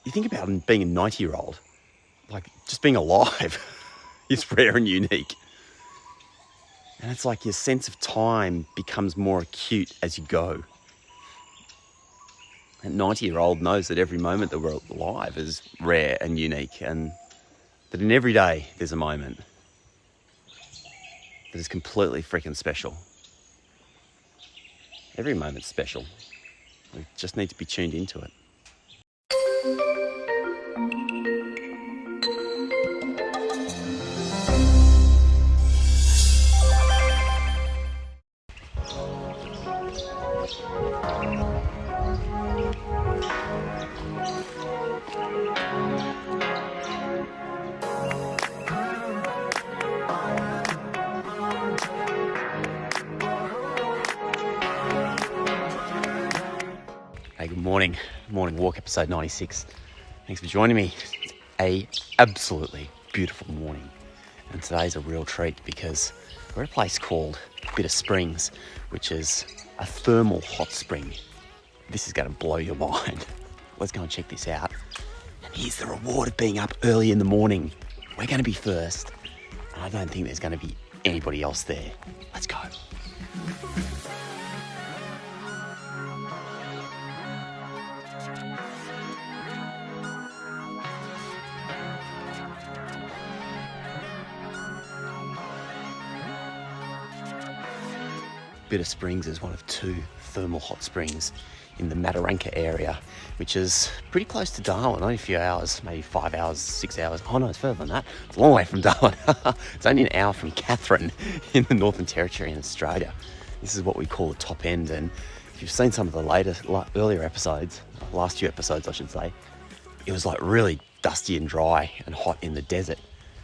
you think about being a 90-year-old, like just being alive is rare and unique. And it's like your sense of time becomes more acute as you go. A 90-year-old knows that every moment that we're alive is rare and unique, and that in every day there's a moment that is completely freaking special. Every moment's special. We just need to be tuned into it. Hey, good morning. Morning walk, episode 96. Thanks for joining me. It's a absolutely beautiful morning. And today's a real treat because we're at a place called Bitter Springs, which is a thermal hot spring. This is going to blow your mind. Let's go and check this out. And here's the reward of being up early in the morning. We're going to be first. And I don't think there's going to be anybody else there. Let's go. Bitter Springs is one of two thermal hot springs in the Mataranka area, which is pretty close to Darwin, only a few hours, maybe 5 hours, 6 hours. Oh no, it's further than that. It's a long way from Darwin. It's only an hour from Katherine in the Northern Territory in Australia. This is what we call the top end, and if you've seen some of the earlier episodes, last few episodes I should say, it was like really dusty and dry and hot in the desert.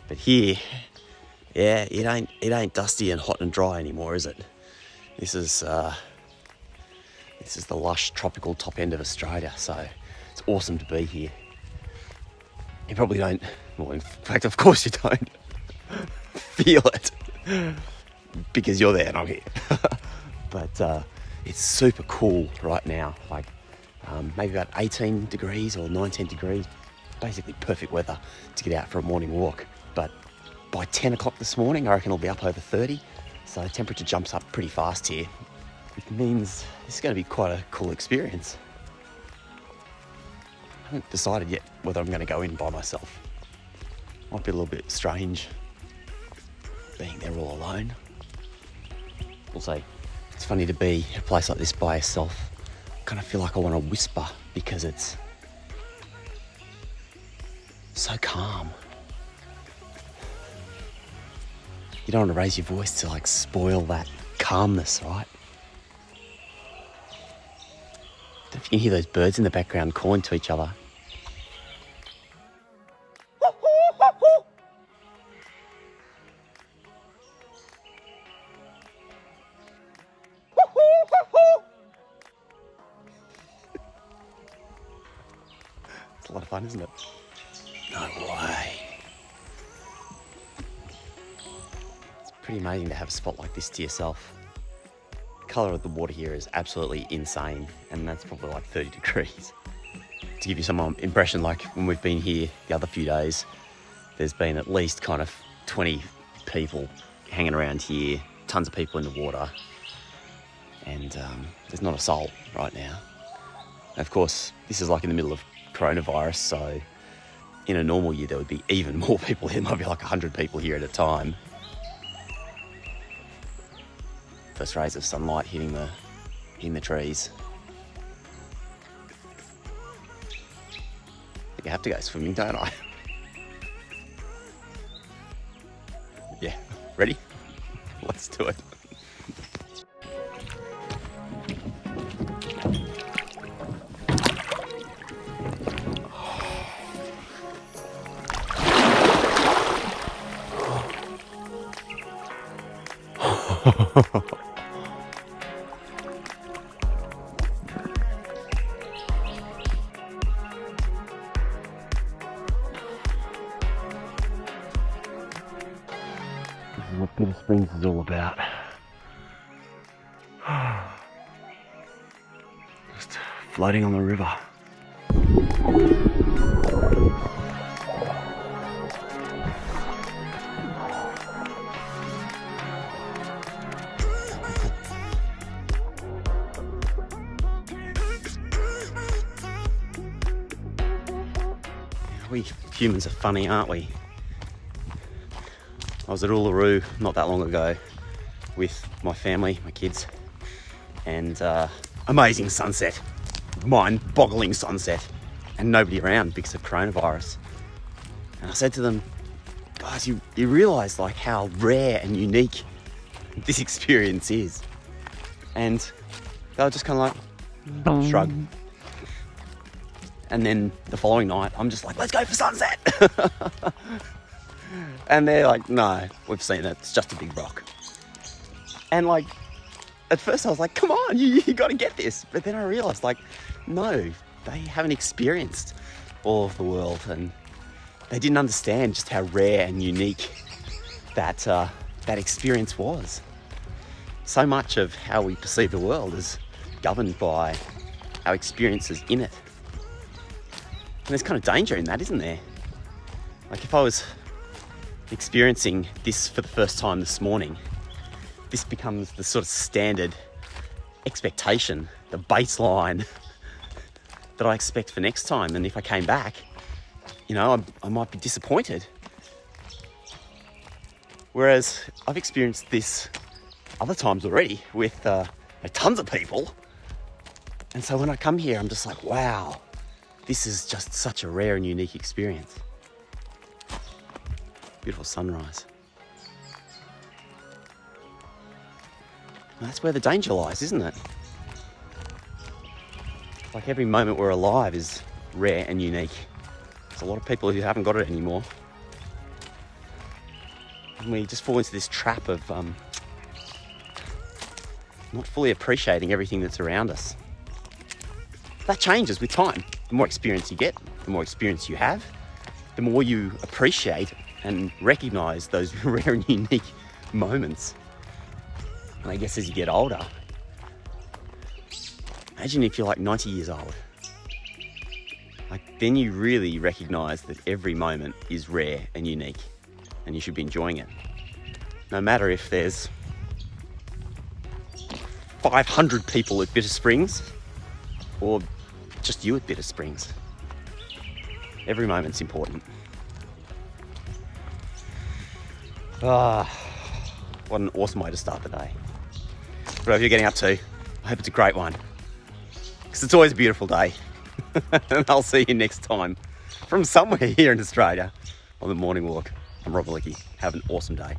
But here, yeah, it ain't dusty and hot and dry anymore, is it? This is the lush tropical top end of Australia, so it's awesome to be here. You probably don't, well in fact of course you don't feel it because you're there and I'm here. But it's super cool right now, like maybe about 18 degrees or 19 degrees, basically perfect weather to get out for a morning walk. But by 10 o'clock this morning I reckon it'll be up over 30. So the temperature jumps up pretty fast here, which means this is going to be quite a cool experience. I haven't decided yet whether I'm going to go in by myself. Might be a little bit strange being there all alone. Also, it's funny to be in a place like this by yourself. I kind of feel like I want to whisper because it's so calm. You don't want to raise your voice to like spoil that calmness, right? If you can hear those birds in the background calling to each other. It's a lot of fun, isn't it? No way. Pretty amazing to have a spot like this to yourself. The colour of the water here is absolutely insane, and that's probably like 30 degrees. To give you some impression, like when we've been here the other few days, there's been at least kind of 20 people hanging around here, tons of people in the water, and there's not a soul right now. And of course, this is like in the middle of coronavirus, so in a normal year there would be even more people here. There might be like 100 people here at a time. First rays of sunlight hitting the trees. I think I have to go swimming, don't I? Yeah, ready? Let's do it. This is what Bitter Springs is all about. Just floating on the river. We humans are funny, aren't we? I was at Uluru not that long ago with my family, my kids, and amazing sunset, mind-boggling sunset, and nobody around because of coronavirus. And I said to them, guys, you realise like how rare and unique this experience is. And they were just kind of like, shrug. And then the following night, I'm just like, let's go for sunset. And they're like, no, we've seen it. It's just a big rock. And like, at first I was like, come on, you got to get this. But then I realised like, no, they haven't experienced all of the world, and they didn't understand just how rare and unique that experience was. So much of how we perceive the world is governed by our experiences in it. And there's kind of danger in that, isn't there? Like if I was experiencing this for the first time this morning, this becomes the sort of standard expectation, the baseline that I expect for next time. And if I came back, you know, I might be disappointed. Whereas I've experienced this other times already with tons of people. And so when I come here, I'm just like, wow, this is just such a rare and unique experience. Beautiful sunrise. And that's where the danger lies, isn't it? Like every moment we're alive is rare and unique. There's a lot of people who haven't got it anymore. And we just fall into this trap of not fully appreciating everything that's around us. That changes with time. The more experience you get, the more experience you have, the more you appreciate and recognise those rare and unique moments. And I guess as you get older, imagine if you're like 90 years old. Like then you really recognise that every moment is rare and unique, and you should be enjoying it. No matter if there's 500 people at Bitter Springs or just you at Bitter Springs. Every moment's important. What an awesome way to start the day. Whatever you're getting up to, I hope it's a great one. Because it's always a beautiful day. And I'll see you next time from somewhere here in Australia on the morning walk. I'm Rob Malicki. Have an awesome day.